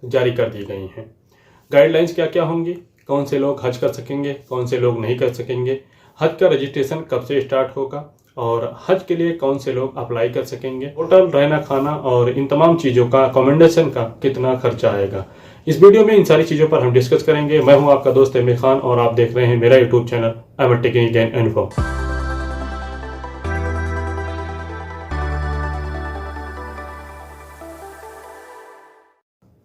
जारी कर दी गई हैं। गाइडलाइंस क्या क्या होंगी, कौन से लोग हज कर सकेंगे, कौन से लोग नहीं कर सकेंगे, हज का रजिस्ट्रेशन कब से स्टार्ट होगा और हज के लिए कौन से लोग अप्लाई कर सकेंगे, होटल, रहना, खाना और इन तमाम चीज़ों का अकोमोडेशन का कितना खर्चा आएगा। इस वीडियो में इन सारी चीज़ों पर हम डिस्कस करेंगे। मैं हूं आपका दोस्त अमीर खान और आप देख रहे हैं मेरा YouTube channel Ahmad technique and info.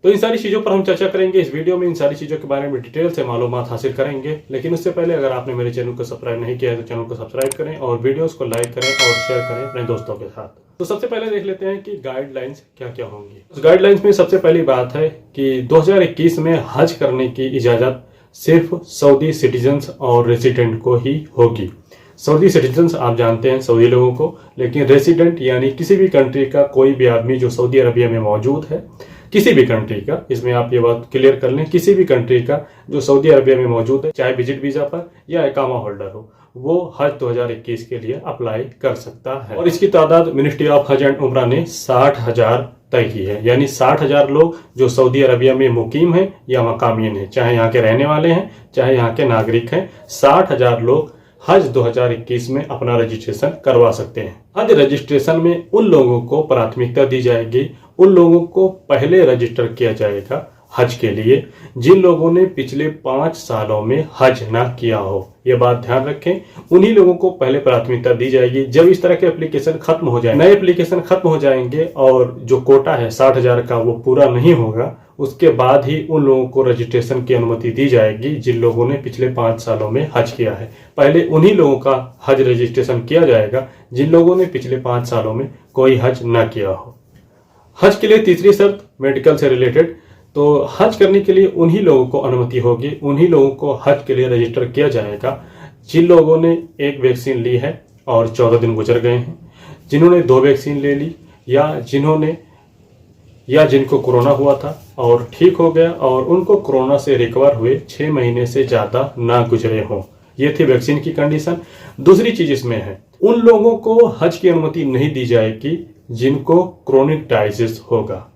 तो इन सारी चीज़ों पर हम चर्चा करेंगे इस वीडियो में। इन सारी चीज़ों के बारे में डिटेल से मालूमात हासिल करेंगे, लेकिन उससे पहले अगर आपने मेरे चैनल को सब्सक्राइब नहीं किया है तो चैनल को सब्सक्राइब करें और वीडियोस को लाइक करें और शेयर करें अपने दोस्तों के साथ। तो सबसे पहले देख लेते हैं कि गाइडलाइंस क्या क्या होंगी। उस गाइडलाइंस में सबसे पहली बात है कि 2021 में हज करने की इजाज़त सिर्फ सऊदी सिटीजन्स और रेसिडेंट को ही होगी। सऊदी सिटीजन्स आप जानते हैं सऊदी लोगों को, लेकिन रेसिडेंट यानी किसी भी कंट्री का कोई भी आदमी जो सऊदी अरबिया में मौजूद है, किसी भी कंट्री का, इसमें आप ये बात क्लियर कर लें, किसी भी कंट्री का जो सऊदी अरबिया में मौजूद है, चाहे विजिट वीजा पर या इकामा होल्डर हो, वो हज 2021 के लिए अप्लाई कर सकता है। और इसकी तादाद मिनिस्ट्री ऑफ हज एंड उम्रा ने 60,000 तय की है, यानी 60,000 लोग जो सऊदी अरबिया में मुकीम हैं या मकामीन हैं, चाहे यहाँ के रहने वाले हैं चाहे यहाँ के नागरिक हैं, 60,000 लोग हज 2021 में अपना रजिस्ट्रेशन करवा सकते हैं। हज रजिस्ट्रेशन में उन लोगों को प्राथमिकता दी जाएगी, उन लोगों को पहले रजिस्टर किया जाएगा हज के लिए जिन लोगों ने पिछले 5 सालों में हज ना किया हो। यह बात ध्यान रखें, उन्हीं लोगों को पहले प्राथमिकता दी जाएगी। जब इस तरह के एप्लीकेशन खत्म हो जाए, नए एप्लीकेशन खत्म हो जाएंगे और जो कोटा है 60,000 का वो पूरा नहीं होगा, उसके बाद ही उन लोगों को रजिस्ट्रेशन की अनुमति दी जाएगी जिन लोगों ने पिछले 5 सालों में हज किया है। पहले उन्हीं लोगों का हज रजिस्ट्रेशन किया जाएगा जिन लोगों ने पिछले 5 सालों में कोई हज ना किया हो। हज के लिए तीसरी शर्त मेडिकल से रिलेटेड, तो हज करने के लिए उन्हीं लोगों को अनुमति होगी, उन्हीं लोगों को हज के लिए रजिस्टर किया जाएगा जिन लोगों ने एक वैक्सीन ली है और 14 दिन गुजर गए हैं, जिन्होंने 2 वैक्सीन ले ली या जिनको कोरोना हुआ था और ठीक हो गया और उनको कोरोना से रिकवर हुए 6 महीने से ज़्यादा ना गुजरे हों। ये थी वैक्सीन की कंडीशन। दूसरी चीज़ इसमें है, उन लोगों को हज की अनुमति नहीं दी जाएगी जिनको क्रोनिक डायजिस होगा।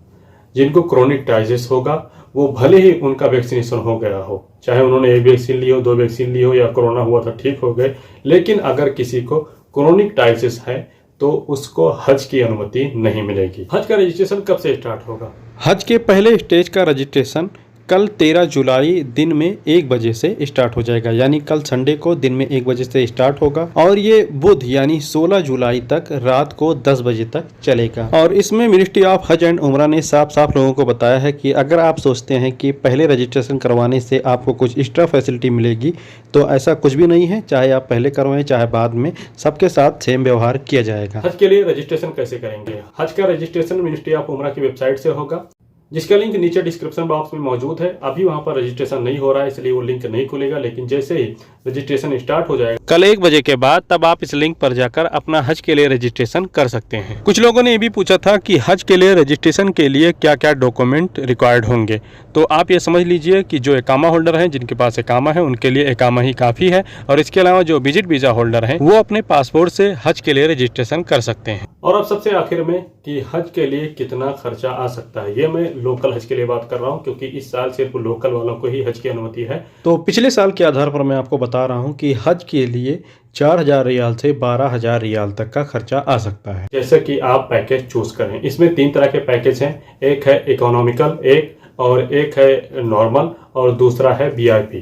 जिनको क्रोनिक डायजिस होगा वो भले ही उनका वैक्सीनेशन हो गया हो, चाहे उन्होंने 1 वैक्सीन ली हो, 2 वैक्सीन ली हो या कोरोना हुआ था ठीक हो गए, लेकिन अगर किसी को क्रोनिक डायजिस है तो उसको हज की अनुमति नहीं मिलेगी। हज का रजिस्ट्रेशन कब से स्टार्ट होगा? हज के पहले स्टेज का रजिस्ट्रेशन कल 13 जुलाई दिन में 1 बजे से स्टार्ट हो जाएगा, यानी कल संडे को दिन में 1 बजे से स्टार्ट होगा और ये बुध यानी 16 जुलाई तक रात को 10 बजे तक चलेगा। और इसमें मिनिस्ट्री ऑफ हज एंड उम्रा ने साफ साफ लोगों को बताया है कि अगर आप सोचते हैं कि पहले रजिस्ट्रेशन करवाने से आपको कुछ एक्स्ट्रा फैसिलिटी मिलेगी, तो ऐसा कुछ भी नहीं है। चाहे आप पहले करवाएं चाहे बाद में, सबके साथ सेम व्यवहार किया जाएगा। हज के लिए रजिस्ट्रेशन कैसे करेंगे? हज का रजिस्ट्रेशन मिनिस्ट्री ऑफ उम्रा की वेबसाइट से होगा, जिसका लिंक नीचे डिस्क्रिप्शन बॉक्स में मौजूद है। अभी वहां पर रजिस्ट्रेशन नहीं हो रहा है, इसलिए वो लिंक नहीं खुलेगा, लेकिन जैसे ही रजिस्ट्रेशन स्टार्ट हो जाएगा कल 1 बजे के बाद, तब आप इस लिंक पर जाकर अपना हज के लिए रजिस्ट्रेशन कर सकते हैं। कुछ लोगों ने ये भी पूछा था कि हज के लिए रजिस्ट्रेशन के लिए क्या क्या डॉक्यूमेंट रिक्वायर्ड होंगे, तो आप ये समझ लीजिए कि जो इकामा होल्डर हैं, जिनके पास इकामा है, उनके लिए इकामा ही काफ़ी है। और इसके अलावा जो विजिट वीज़ा होल्डर हैं, वो अपने पासपोर्ट से हज के लिए रजिस्ट्रेशन कर सकते हैं। और अब सबसे आखिर में कि हज के लिए कितना खर्चा आ सकता है, ये मैं लोकल हज के लिए बात कर रहा हूँ क्योंकि इस साल सिर्फ लोकल वालों को ही हज की अनुमति है। तो पिछले साल के आधार पर मैं आपको बता रहा हूँ कि हज के लिए 4,000 रियाल से 12,000 रियाल तक का खर्चा आ सकता है। जैसे कि आप पैकेज चूज करें, इसमें 3 तरह के पैकेज हैं, एक है इकोनॉमिकल, एक है नॉर्मल और दूसरा है VIP।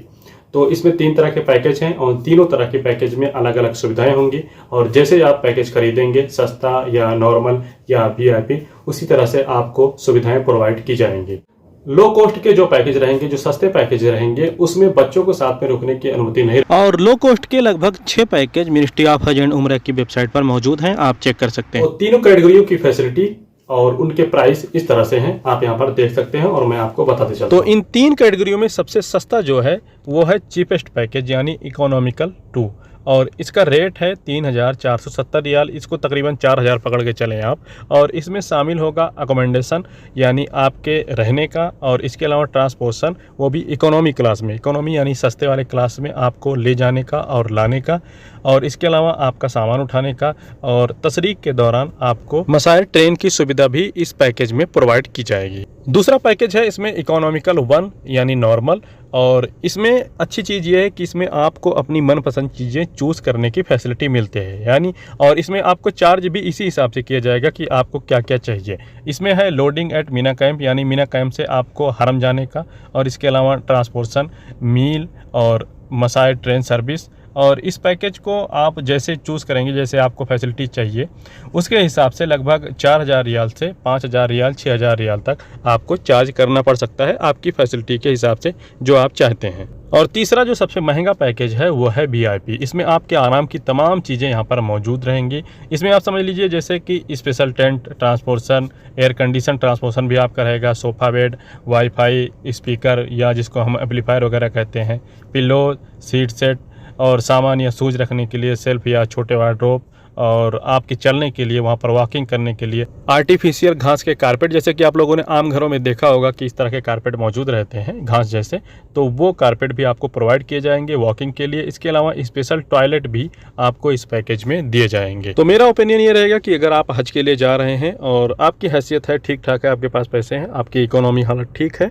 तो इसमें 3 तरह के पैकेज हैं और तीनों तरह के पैकेज में अलग अलग सुविधाएं होंगी और जैसे आप पैकेज खरीदेंगे, सस्ता या नॉर्मल या VIP, उसी तरह से आपको सुविधाएं प्रोवाइड की जाएंगी। लो कॉस्ट के जो पैकेज रहेंगे, जो सस्ते पैकेज रहेंगे, उसमें बच्चों को साथ में रुकने की अनुमति नहीं। और लो कॉस्ट के लगभग 6 पैकेज मिनिस्ट्री ऑफ हज एंड उम्रा की वेबसाइट पर मौजूद हैं, आप चेक कर सकते हैं। तो तीनों कैटेगरियों की फैसिलिटी और उनके प्राइस इस तरह से हैं, आप यहाँ पर देख सकते हैं और मैं आपको बताते चलता हूँ। तो इन 3 कैटेगरियों में सबसे सस्ता जो है वो है चीपेस्ट पैकेज यानी इकोनॉमिकल 2, और इसका रेट है 3,470 रियाल। इसको तकरीबन 4,000 पकड़ के चलें आप। और इसमें शामिल होगा अकोमोडेशन यानी आपके रहने का, और इसके अलावा ट्रांसपोर्टेशन, वो भी इकोनॉमी क्लास में, इकोनॉमी यानी सस्ते वाले क्लास में आपको ले जाने का और लाने का, और इसके अलावा आपका सामान उठाने का, और तशरीक के दौरान आपको मसाइल ट्रेन की सुविधा भी इस पैकेज में प्रोवाइड की जाएगी। दूसरा पैकेज है इसमें इकोनॉमिकल 1 यानी नॉर्मल, और इसमें अच्छी चीज़ ये है कि इसमें आपको अपनी मनपसंद चीज़ें चूज़ करने की फैसिलिटी मिलती है, यानी और इसमें आपको चार्ज भी इसी हिसाब से किया जाएगा कि आपको क्या क्या चाहिए। इसमें है लोडिंग एट मीना कैंप, यानी मीना कैंप से आपको हरम जाने का, और इसके अलावा ट्रांसपोर्टेशन, मील और मसाए ट्रेन सर्विस। और इस पैकेज को आप जैसे चूज़ करेंगे, जैसे आपको फैसिलिटी चाहिए उसके हिसाब से लगभग 4000 रियाल से 5000 रियाल 6000 रियाल तक आपको चार्ज करना पड़ सकता है आपकी फैसिलिटी के हिसाब से जो आप चाहते हैं। और तीसरा जो सबसे महंगा पैकेज है वो है VIP। इसमें आपके आराम की तमाम चीज़ें यहाँ पर मौजूद रहेंगी। इसमें आप समझ लीजिए जैसे कि special tent, transportation, air condition transportation भी आपका रहेगा, सोफ़ा बेड, वाईफाई, स्पीकर या जिसको हम एम्पलीफायर वगैरह कहते हैं, पिलो, सीट सेट और सामान या शूज रखने के लिए सेल्फ या छोटे वार्डरोब, और आपके चलने के लिए वहाँ पर वॉकिंग करने के लिए आर्टिफिशियल घास के कारपेट, जैसे कि आप लोगों ने आम घरों में देखा होगा कि इस तरह के कारपेट मौजूद रहते हैं घास जैसे, तो वो कारपेट भी आपको प्रोवाइड किए जाएंगे वॉकिंग के लिए। इसके अलावा स्पेशल टॉयलेट भी आपको इस पैकेज में दिए जाएंगे। तो मेरा ओपिनियन ये रहेगा कि अगर आप हज के लिए जा रहे हैं और आपकी हैसियत है ठीक ठाक है, आपके पास पैसे हैं, आपकी इकोनॉमी हालत ठीक है,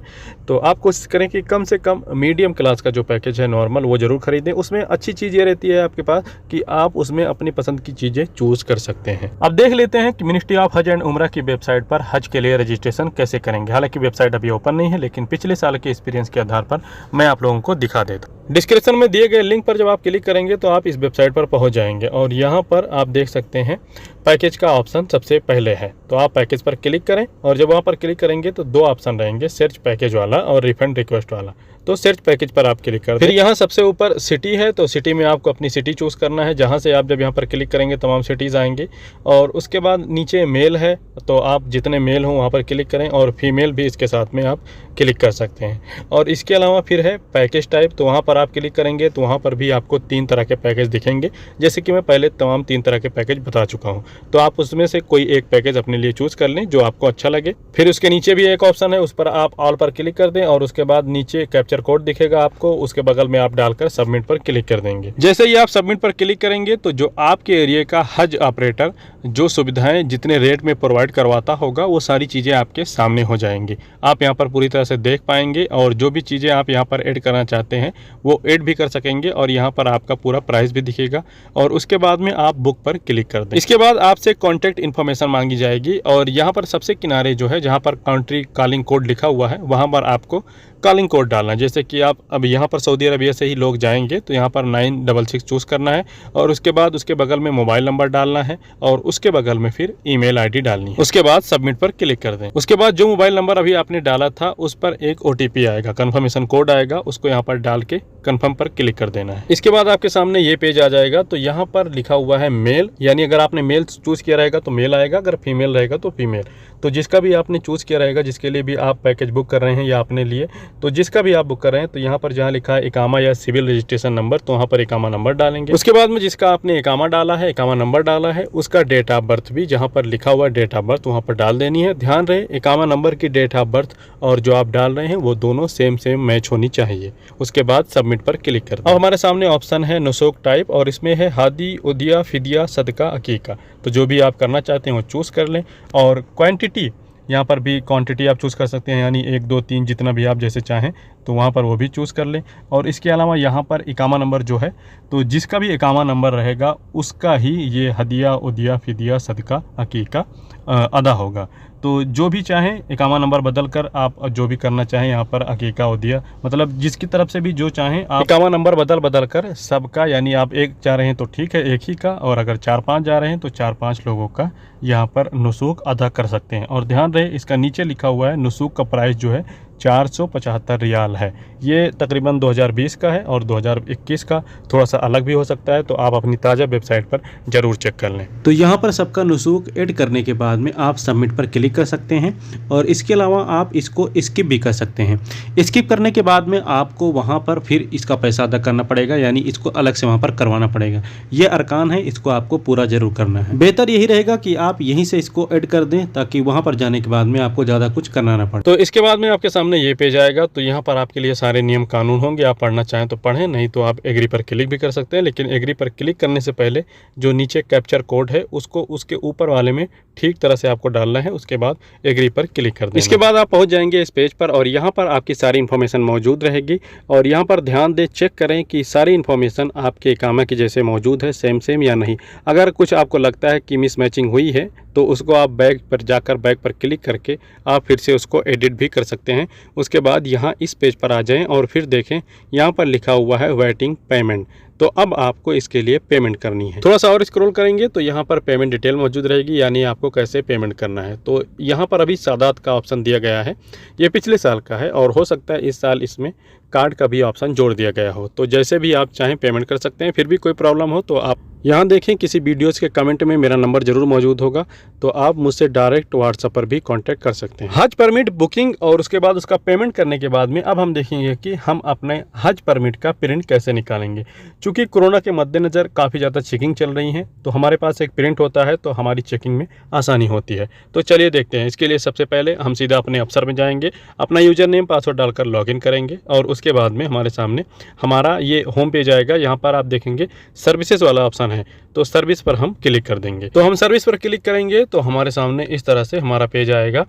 तो आप कोशिश करें कि कम से कम मीडियम क्लास का जो पैकेज है नॉर्मल वो ज़रूर खरीदें। उसमें अच्छी चीज़ ये रहती है आपके पास कि आप उसमें अपनी पसंद की चीज़ें चूज़ कर सकते हैं। अब देख लेते हैं कि मिनिस्ट्री ऑफ हज एंड उम्रा की वेबसाइट पर हज के लिए रजिस्ट्रेशन कैसे करेंगे। हालांकि वेबसाइट अभी ओपन नहीं है, लेकिन पिछले साल के एक्सपीरियंस के आधार पर मैं आप लोगों को दिखा देता हूँ। डिस्क्रिप्शन में दिए गए लिंक पर जब आप क्लिक करेंगे तो आप इस वेबसाइट पर पहुंच जाएंगे, और यहाँ पर आप देख सकते हैं पैकेज का ऑप्शन सबसे पहले है, तो आप पैकेज पर क्लिक करें, और जब वहाँ पर क्लिक करेंगे तो दो ऑप्शन रहेंगे, सर्च पैकेज वाला और रिफंड रिक्वेस्ट वाला। तो सर्च पैकेज पर आप क्लिक कर दें। फिर यहाँ सबसे ऊपर सिटी है, तो सिटी में आपको अपनी सिटी चूज़ करना है, जहाँ से आप जब यहाँ पर क्लिक करेंगे तमाम सिटीज़ आएंगी। और उसके बाद नीचे मेल है, तो आप जितने मेल हों वहाँ पर क्लिक करें, और फीमेल भी इसके साथ में आप क्लिक कर सकते हैं। और इसके अलावा फिर है पैकेज टाइप, तो वहाँ पर आप क्लिक करेंगे तो वहाँ पर भी आपको 3 तरह के पैकेज दिखेंगे, जैसे कि मैं पहले तमाम 3 तरह के पैकेज बता चुका हूँ। तो आप उसमें से कोई एक पैकेज अपने लिए चूज़ कर लें जो आपको अच्छा लगे। फिर उसके नीचे भी एक ऑप्शन है, उस पर आप ऑल पर क्लिक कर दें, और उसके बाद नीचे कैप्चर कोड दिखेगा आपको, उसके बगल में आप डालकर सबमिट पर क्लिक कर देंगे। जैसे ही आप सबमिट पर क्लिक करेंगे तो जो आपके एरिया का हज ऑपरेटर जो सुविधाएं जितने रेट में प्रोवाइड करवाता होगा वो सारी चीज़ें आपके सामने हो जाएंगी। आप यहाँ पर पूरी तरह से देख पाएंगे, और जो भी चीज़ें आप यहाँ पर ऐड करना चाहते हैं वो ऐड भी कर सकेंगे, और यहाँ पर आपका पूरा प्राइस भी दिखेगा। और उसके बाद में आप बुक पर क्लिक कर दें। इसके बाद आपसे कॉन्टैक्ट इन्फॉर्मेशन मांगी जाएगी, और यहाँ पर सबसे किनारे जो है जहाँ पर कंट्री कॉलिंग कोड लिखा हुआ है वहाँ पर आपको कॉलिंग कोड डालना है। जैसे कि आप अब यहाँ पर सऊदी अरबिया से ही लोग जाएंगे तो यहाँ पर 966 चूज़ करना है, और उसके बाद उसके बगल में मोबाइल नंबर डालना है, और उसके बगल में फिर ईमेल आईडी डालनी है। उसके बाद सबमिट पर क्लिक कर दें। उसके बाद जो मोबाइल नंबर अभी आपने डाला था उस पर एक OTP आएगा, कन्फर्मेशन कोड आएगा, उसको यहाँ पर डाल के कन्फर्म पर क्लिक कर देना है। इसके बाद आपके सामने ये पेज आ जाएगा, तो यहाँ पर लिखा हुआ है मेल, यानी अगर आपने मेल चूज़ किया रहेगा तो मेल आएगा, अगर फीमेल रहेगा तो फीमेल। तो जिसका भी आपने चूज़ किया रहेगा, जिसके लिए भी आप पैकेज बुक कर रहे हैं या अपने लिए, तो जिसका भी आप बुक कर रहे हैं तो यहाँ पर जहाँ लिखा है इकामा या सिविल रजिस्ट्रेशन नंबर, तो वहाँ पर इकामा नंबर डालेंगे। उसके बाद में जिसका आपने इकामा डाला है, इकामा नंबर डाला है, उसका डेट ऑफ बर्थ भी जहाँ पर लिखा हुआ है डेट ऑफ बर्थ वहाँ पर डाल देनी है। ध्यान रहे इकामा नंबर की डेट ऑफ बर्थ और जो आप डाल रहे हैं वो दोनों सेम मैच होनी चाहिए। उसके बाद सबमिट पर क्लिक कर दें। अब हमारे सामने ऑप्शन है नुसूक टाइप, और इसमें है हादी, उदिया, फिदिया, सदका, अकीका। तो जो भी आप करना चाहते हैं वो चूज़ कर लें। और क्वांटिटी, यहाँ पर भी क्वांटिटी आप चूज़ कर सकते हैं, यानी 1, 2, 3 जितना भी आप जैसे चाहें तो वहाँ पर वो भी चूज़ कर लें। और इसके अलावा यहाँ पर इकामा नंबर जो है, तो जिसका भी इकामा नंबर रहेगा उसका ही ये हदिया, उदिया, फिदिया, सदका, अकीका अदा होगा। तो जो भी चाहें इकामा नंबर बदल कर आप जो भी करना चाहें यहाँ पर अकीका, उदिया, मतलब जिसकी तरफ से भी जो चाहें आप इकामा नंबर बदल कर सबका, यानी आप एक जा रहे हैं तो ठीक है एक ही का, और अगर 4-5 जा रहे हैं तो 4-5 लोगों का यहाँ पर नुसूक अदा कर सकते हैं। और ध्यान रहे इसका नीचे लिखा हुआ है नुसूक का प्राइस जो है 475 रियाल है। ये तकरीबन 2020 का है, और 2021 का थोड़ा सा अलग भी हो सकता है, तो आप अपनी ताज़ा वेबसाइट पर ज़रूर चेक कर लें। तो यहाँ पर सबका नुसूक ऐड करने के बाद में आप सबमिट पर क्लिक कर सकते हैं, और इसके अलावा आप इसको स्किप भी कर सकते हैं। स्किप करने के बाद में आपको वहाँ पर फिर इसका पैसा अदा करना पड़ेगा, यानी इसको अलग से वहाँ पर करवाना पड़ेगा। ये अरकान है, इसको आपको पूरा ज़रूर करना है। बेहतर यही रहेगा कि आप यहीं से इसको ऐड कर दें, ताकि वहाँ पर जाने के बाद में आपको ज़्यादा कुछ करना ना पड़े। तो इसके बाद में आपके सामने सामने ये पेज आएगा। तो यहाँ पर आपके लिए सारे नियम कानून होंगे, आप पढ़ना चाहें तो पढ़ें, नहीं तो आप एग्री पर क्लिक भी कर सकते हैं। लेकिन एग्री पर क्लिक करने से पहले जो नीचे कैप्चर कोड है उसको उसके ऊपर वाले में ठीक तरह से आपको डालना है, उसके बाद एग्री पर क्लिक कर देना। इसके बाद आप पहुँच जाएंगे इस पेज पर और यहाँ पर आपकी सारी इन्फॉर्मेशन मौजूद रहेगी। और यहाँ पर ध्यान दें, चेक करें कि सारी इन्फॉर्मेशन आपके इकामा की जैसे मौजूद है, सेम या नहीं। अगर कुछ आपको लगता है कि मिसमैचिंग हुई है तो उसको आप बैक पर जाकर बैक पर क्लिक करके आप फिर से उसको एडिट भी कर सकते हैं। उसके बाद यहाँ इस पेज पर आ जाएं और फिर देखें यहाँ पर लिखा हुआ है वेटिंग पेमेंट। तो अब आपको इसके लिए पेमेंट करनी है। थोड़ा सा और स्क्रॉल करेंगे तो यहाँ पर पेमेंट डिटेल मौजूद रहेगी, यानी आपको कैसे पेमेंट करना है। तो यहाँ पर अभी सादात का ऑप्शन दिया गया है, ये पिछले साल का है और हो सकता है इस साल इसमें कार्ड का भी ऑप्शन जोड़ दिया गया हो। तो जैसे भी आप चाहें पेमेंट कर सकते हैं। फिर भी कोई प्रॉब्लम हो तो आप यहाँ देखें, किसी वीडियोस के कमेंट में मेरा नंबर जरूर मौजूद होगा, तो आप मुझसे डायरेक्ट व्हाट्सएप पर भी कांटेक्ट कर सकते हैं। हज परमिट बुकिंग और उसके बाद उसका पेमेंट करने के बाद में अब हम देखेंगे कि हम अपने हज परमिट का प्रिंट कैसे निकालेंगे। चूँकि कोरोना के मद्देनज़र काफ़ी ज़्यादा चेकिंग चल रही है, तो हमारे पास एक प्रिंट होता है तो हमारी चेकिंग में आसानी होती है। तो चलिए देखते हैं। इसके लिए सबसे पहले हम सीधा अपने अफसर में जाएंगे, अपना यूजर नेम पासवर्ड डालकर लॉगिन करेंगे और उसके बाद में हमारे सामने हमारा ये होम पेज आएगा। यहाँ पर आप देखेंगे सर्विसेज वाला ऑप्शन है, तो सर्विस पर हम क्लिक कर देंगे। तो हम सर्विस पर क्लिक करेंगे तो हमारे सामने इस तरह से हमारा पेज आएगा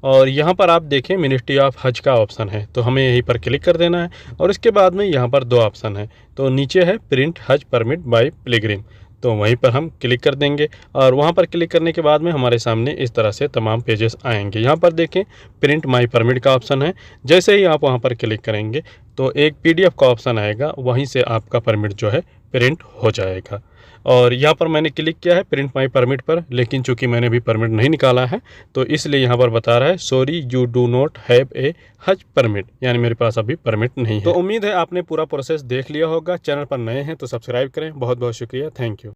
और यहाँ पर आप देखें मिनिस्ट्री ऑफ हज का ऑप्शन है, तो हमें यहीं पर क्लिक कर देना है। और इसके बाद में यहाँ पर दो ऑप्शन है, तो नीचे है प्रिंट हज परमिट बाय पिलग्रिम, तो वहीं पर हम क्लिक कर देंगे। और वहाँ पर क्लिक करने के बाद में हमारे सामने इस तरह से तमाम पेजेस आएंगे। यहाँ पर देखें प्रिंट माई परमिट का ऑप्शन है, जैसे ही आप वहाँ पर क्लिक करेंगे तो एक PDF का ऑप्शन आएगा, वहीं से आपका परमिट जो है प्रिंट हो जाएगा। और यहाँ पर मैंने क्लिक किया है प्रिंट माई परमिट पर, लेकिन चूंकि मैंने अभी परमिट नहीं निकाला है तो इसलिए यहाँ पर बता रहा है sorry you do not have a हज परमिट, यानी मेरे पास अभी परमिट नहीं है। तो उम्मीद है आपने पूरा प्रोसेस देख लिया होगा। चैनल पर नए हैं तो सब्सक्राइब करें। बहुत बहुत शुक्रिया, थैंक यू।